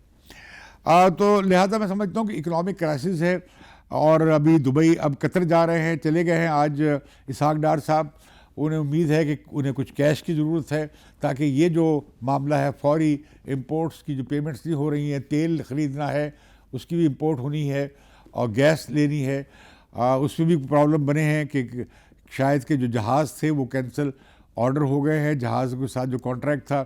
तो लिहाजा मैं समझता हूँ कि इकोनॉमिक क्राइसिस है। और अभी दुबई, अब कतर जा रहे हैं, चले गए हैं आज इसहाक डार साहब। उन्हें उम्मीद है कि उन्हें कुछ कैश की ज़रूरत है ताकि ये जो मामला है फौरी इंपोर्ट्स की जो पेमेंट्स नहीं हो रही हैं, तेल ख़रीदना है उसकी भी इंपोर्ट होनी है और गैस लेनी है, उसमें भी प्रॉब्लम बने हैं कि शायद के जो जहाज़ थे वो कैंसिल ऑर्डर हो गए हैं, जहाज़ के साथ जो कॉन्ट्रैक्ट था।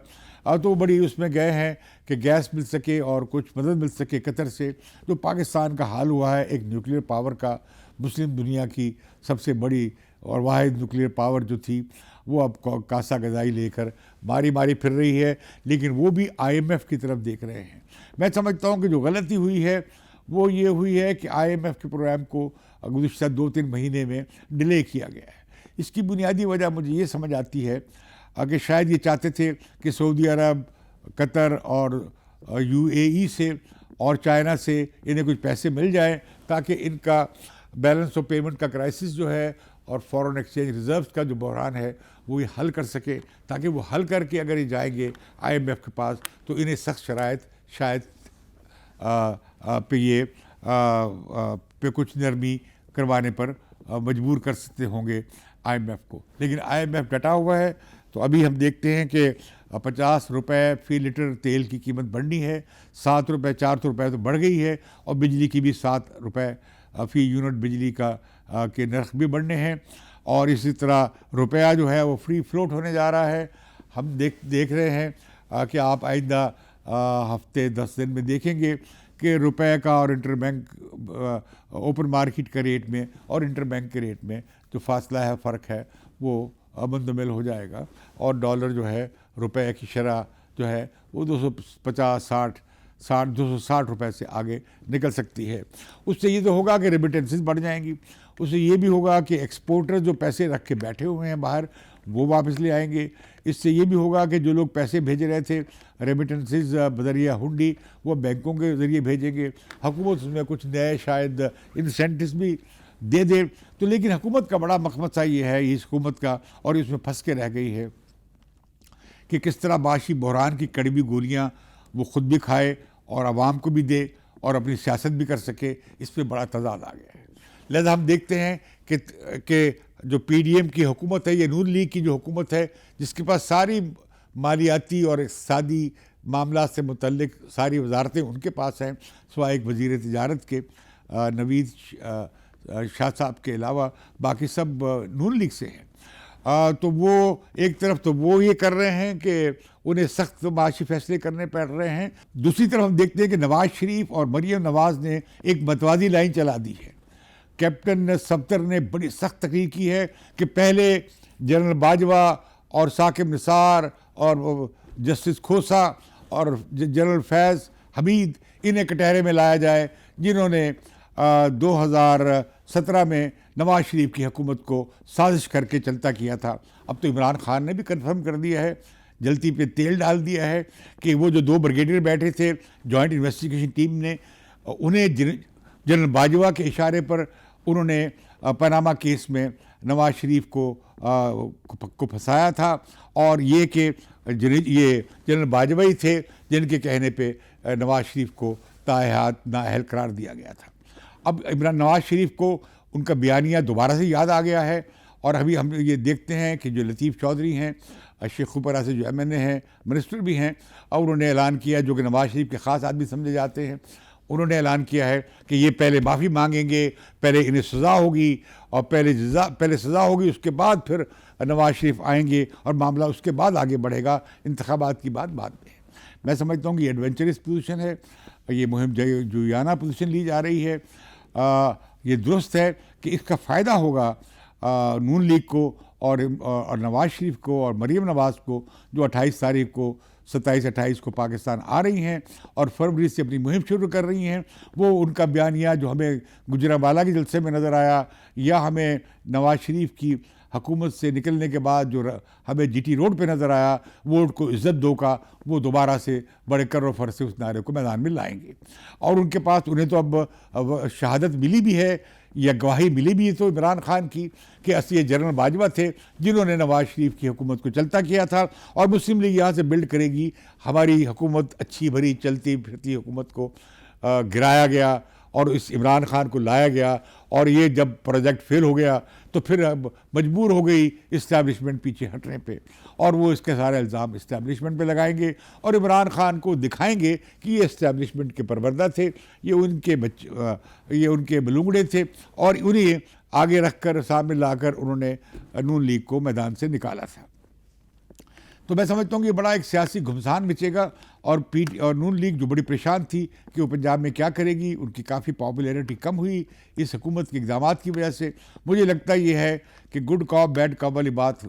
तो बड़ी उसमें गए हैं कि गैस मिल सके और कुछ मदद मिल सके कतर से। जो पाकिस्तान का हाल हुआ है एक न्यूक्लियर पावर का, मुस्लिम दुनिया की सबसे बड़ी और वाहिद न्यूक्लियर पावर जो थी वो अब कासा गजाई लेकर मारी फिर रही है, लेकिन वो भी IMF की तरफ देख रहे हैं। मैं समझता हूँ कि जो गलती हुई है वो ये हुई है कि IMF के प्रोग्राम को गुज़िश्ता 2-3 महीने में डिले किया गया है। इसकी बुनियादी वजह मुझे ये समझ आती है कि शायद ये चाहते थे कि सऊदी अरब, कतर और UAE से और चाइना से इन्हें कुछ पैसे मिल जाए ताकि इनका बैलेंस ऑफ पेमेंट का क्राइसिस जो है और फॉरेन एक्सचेंज रिजर्व्स का जो बहरान है वो ये हल कर सके, ताकि वो हल करके अगर ये जाएंगे IMF के पास तो इन्हें सख्त शराइत शायद पे कुछ नरमी करवाने पर मजबूर कर सकते होंगे IMF को। लेकिन IMF डटा हुआ है। तो अभी हम देखते हैं कि 50 रुपये फ़ी लीटर तेल की कीमत बढ़नी है, 7 रुपये 4 रुपये तो बढ़ गई है, और बिजली की भी 7 रुपये फ़ी यूनिट बिजली का के नर्ख भी बढ़ने हैं। और इसी तरह रुपया जो है वो फ्री फ्लोट होने जा रहा है। हम देख रहे हैं कि आप आइंदा हफ्ते 10 दिन में देखेंगे कि रुपए का और इंटरबैंक ओपन मार्केट के रेट में और इंटरबैंक के रेट में जो फासला है, फ़र्क है, वो मुंतमिल हो जाएगा और डॉलर जो है रुपए की शरह जो है वो 260 रुपए से आगे निकल सकती है। उससे ये तो होगा कि रेमिटेंसेस बढ़ जाएंगी, उससे ये भी होगा कि एक्सपोर्टर जो पैसे रख के बैठे हुए हैं बाहर वो वापस ले आएंगे। इससे ये भी होगा कि जो लोग पैसे भेज रहे थे रेमिटेंसेस बजरिया हुंडी वो बैंकों के ज़रिए भेजेंगे। हुकूमत उसमें कुछ नए शायद इंसेंटिव्स भी दे दे। तो लेकिन हुकूमत का बड़ा मकमसा ये है, इस हुकूमत का, और इसमें फंस के रह गई है कि किस तरह माशी बहरान की कड़वी गोलियाँ वो ख़ुद भी खाए और आवाम को भी दे और अपनी सियासत भी कर सके। इस पर बड़ा तजाद आ गया है। लिहाजा हम देखते हैं कि जो PDM की हुकूमत है, ये नून लीग की जो हुकूमत है, जिसके पास सारी मालियाती और इक़्तिसादी मामला से मुतल्लिक सारी वजारतें उनके पास हैं, सिवाय एक वज़ीर तिजारत के नवीद शाह साहब के अलावा बाकी सब नून लीग से हैं। तो वो एक तरफ तो वो ये कर रहे हैं कि उन्हें सख्त माशी फैसले करने पड़ रहे हैं, दूसरी तरफ हम देखते हैं कि नवाज शरीफ और मरीम नवाज ने एक मतवादी लाइन चला दी है। कैप्टन सफ्दर ने बड़ी सख्त तकरीर की है कि पहले जनरल बाजवा और साकिब निसार और जस्टिस खोसा और जनरल फैज़ हमीद इन्हें कटहरे में लाया जाए, जिन्होंने 2017 में नवाज शरीफ की हुकूमत को साजिश करके चलता किया था। अब तो इमरान खान ने भी कंफर्म कर दिया है, जलती पे तेल डाल दिया है कि वो जो 2 ब्रिगेडियर बैठे थे जॉइंट इन्वेस्टिगेशन टीम ने, उन्हें जनरल बाजवा के इशारे पर उन्होंने पनामा केस में नवाज शरीफ को फंसाया था, और ये कि ये जनरल बाजवा ही थे जिनके कहने पे नवाज शरीफ को ताहयात नाअहल करार दिया गया था। अब इमरान नवाज शरीफ को उनका बयानिया दोबारा से याद आ गया है, और अभी हम ये देखते हैं कि जो लतीफ़ चौधरी हैं, शेखुपुरा से जो MNA हैं, मिनिस्टर भी हैं, और उन्होंने ऐलान किया, जो कि नवाज शरीफ के ख़ास आदमी समझे जाते हैं, उन्होंने ऐलान किया है कि ये पहले माफ़ी मांगेंगे, पहले इन्हें सज़ा होगी, और पहले सज़ा होगी, उसके बाद फिर नवाज शरीफ आएंगे और मामला उसके बाद आगे बढ़ेगा, इंतखाबात की बात बाद में। मैं समझता हूँ कि ये एडवेंचरस पोजीशन है, ये मुहिम जुयाना पोजीशन ली जा रही है। ये दुरुस्त है कि इसका फ़ायदा होगा नून लीग को और नवाज शरीफ को और मरीम नवाज़ को, जो 28 तारीख को 27-28 को पाकिस्तान आ रही हैं और फरवरी से अपनी मुहिम शुरू कर रही हैं। वो उनका बयानिया जो हमें गुजरांवाला के जलसे में नज़र आया, या हमें नवाज शरीफ की हुकूमत से निकलने के बाद जो हमें GT रोड पे नज़र आया, वोट को इज़्ज़त दो का, वो दोबारा से बड़े कर्रो फर से उस नारे को मैदान में लाएंगे। और उनके पास, उन्हें तो अब शहादत मिली भी है या गवाही मिली भी है तो इमरान खान की, कि असली जनरल बाजवा थे जिन्होंने नवाज शरीफ की हुकूमत को चलता किया था, और मुस्लिम लीग यहाँ से बिल्ड करेगी हमारी हुकूमत, अच्छी भरी चलती फिरती हुकूमत को गिराया गया और इस इमरान खान को लाया गया, और ये जब प्रोजेक्ट फेल हो गया तो फिर अब मजबूर हो गई इस्टेब्लिशमेंट पीछे हटने पे, और वो इसके सारे इल्ज़ाम इस्टेब्लिशमेंट पे लगाएंगे और इमरान खान को दिखाएंगे कि ये इस्टेब्लिशमेंट के परवरदा थे, ये उनके बच्चे, ये उनके बलूंगड़े थे, और उन्हें आगे रख कर सामने लाकर उन्होंने नून लीग को मैदान से निकाला था। तो मैं समझता हूँ कि ये बड़ा एक सियासी घुमसान मचेगा, और नून लीग जो बड़ी परेशान थी कि वो पंजाब में क्या करेगी, उनकी काफ़ी पॉपुलैरिटी कम हुई इस हुकूमत के इक़दामात की वजह से। मुझे लगता ये है कि गुड कॉप बैड कॉप वाली बात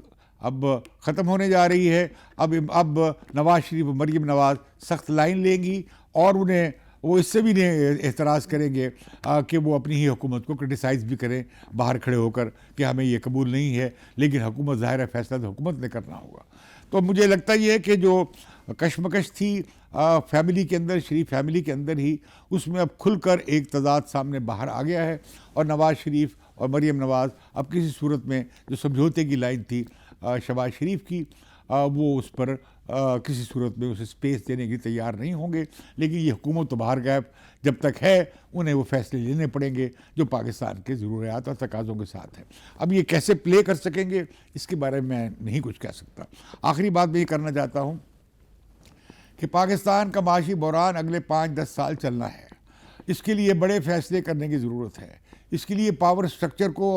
अब ख़त्म होने जा रही है। अब नवाज शरीफ और मरीम नवाज़ सख्त लाइन लेंगी, और उन्हें वो इससे भी नहीं एतराज़ करेंगे कि वो अपनी ही हुकूमत को क्रिटिसाइज़ भी करें बाहर खड़े होकर कि हमें ये कबूल नहीं है, लेकिन हुकूमत, ज़ाहिर है फैसला तो हुकूमत ने करना होगा। तो मुझे लगता ये है कि जो कशमकश थी फैमिली के अंदर, शरीफ फैमिली के अंदर ही, उसमें अब खुलकर एक तज़ाद सामने बाहर आ गया है, और नवाज शरीफ और मरीम नवाज़ अब किसी सूरत में जो समझौते की लाइन थी शहबाज शरीफ की, वो उस पर किसी सूरत में उसे स्पेस देने की तैयार नहीं होंगे। लेकिन ये हुकूमत तो बाहर गैप जब तक है, उन्हें वो फैसले लेने पड़ेंगे जो पाकिस्तान के ज़रूरियात और तकाज़ों के साथ हैं। अब ये कैसे प्ले कर सकेंगे, इसके बारे में मैं नहीं कुछ कह सकता। आखिरी बात मैं ये करना चाहता हूँ कि पाकिस्तान का माशी बहरान अगले 5-10 साल चलना है। इसके लिए बड़े फैसले करने की ज़रूरत है। इसके लिए पावर स्ट्रक्चर को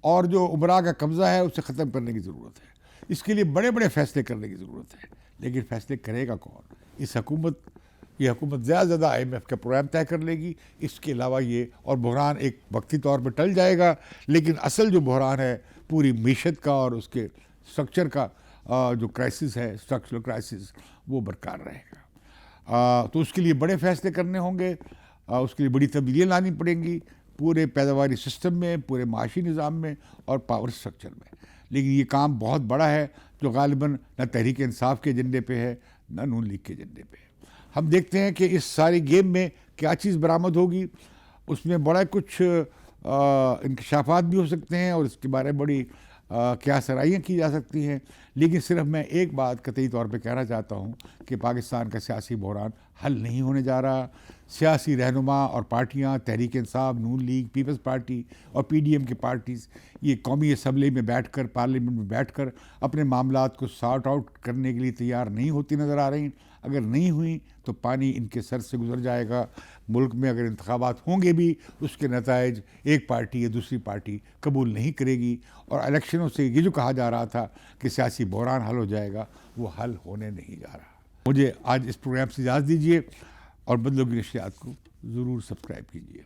और जो उमरा का कब्ज़ा है उसे ख़त्म करने की ज़रूरत है। इसके लिए बड़े बड़े फैसले करने की ज़रूरत है, लेकिन फैसले करेगा कौन? ये हुकूमत ज़्यादा से ज़्यादा IMF का प्रोग्राम तय कर लेगी। इसके अलावा ये और बहरान एक वक्ती तौर पर टल जाएगा, लेकिन असल जो बहरान है पूरी मीशत का और उसके स्ट्रक्चर का जो क्राइसिस है, स्ट्रक्चरल क्राइसिस, वो बरकरार रहेगा। तो उसके लिए बड़े फैसले करने होंगे, उसके लिए बड़ी तब्दीलियाँ लानी पड़ेंगी पूरे पैदावारी सिस्टम में, पूरे माशी निज़ाम में और पावर स्ट्रक्चर में। लेकिन ये काम बहुत बड़ा है जो गालिबन न तहरीक इंसाफ के एजेंडे पे है, न नून लीग के एजेंडे पे है। हम देखते हैं कि इस सारी गेम में क्या चीज़ बरामद होगी। उसमें बड़ा कुछ इंकशाफात भी हो सकते हैं और इसके बारे में बड़ी क्या सराहियाँ की जा सकती हैं। लेकिन सिर्फ मैं एक बात कतई तौर पे कहना चाहता हूँ कि पाकिस्तान का सियासी बहरान हल नहीं होने जा रहा। सियासी रहनुमा और पार्टियां, तहरीक इंसाफ, नून लीग, पीपल्स पार्टी और पीडीएम की पार्टीज़ ये कौमी असम्बली में बैठकर, पार्लियामेंट में बैठकर अपने मामलात को सॉर्ट आउट करने के लिए तैयार नहीं होती नज़र आ रही। अगर नहीं हुई तो पानी इनके सर से गुजर जाएगा। मुल्क में अगर इंतखाबात होंगे भी, उसके नताइज एक पार्टी या दूसरी पार्टी कबूल नहीं करेगी, और इलेक्शनों से ये जो कहा जा रहा था कि सियासी बहरान हल हो जाएगा, वो हल होने नहीं जा रहा। मुझे आज इस प्रोग्राम से इजाज़त दीजिए और बदलों की नशियात को ज़रूर सब्सक्राइब कीजिए।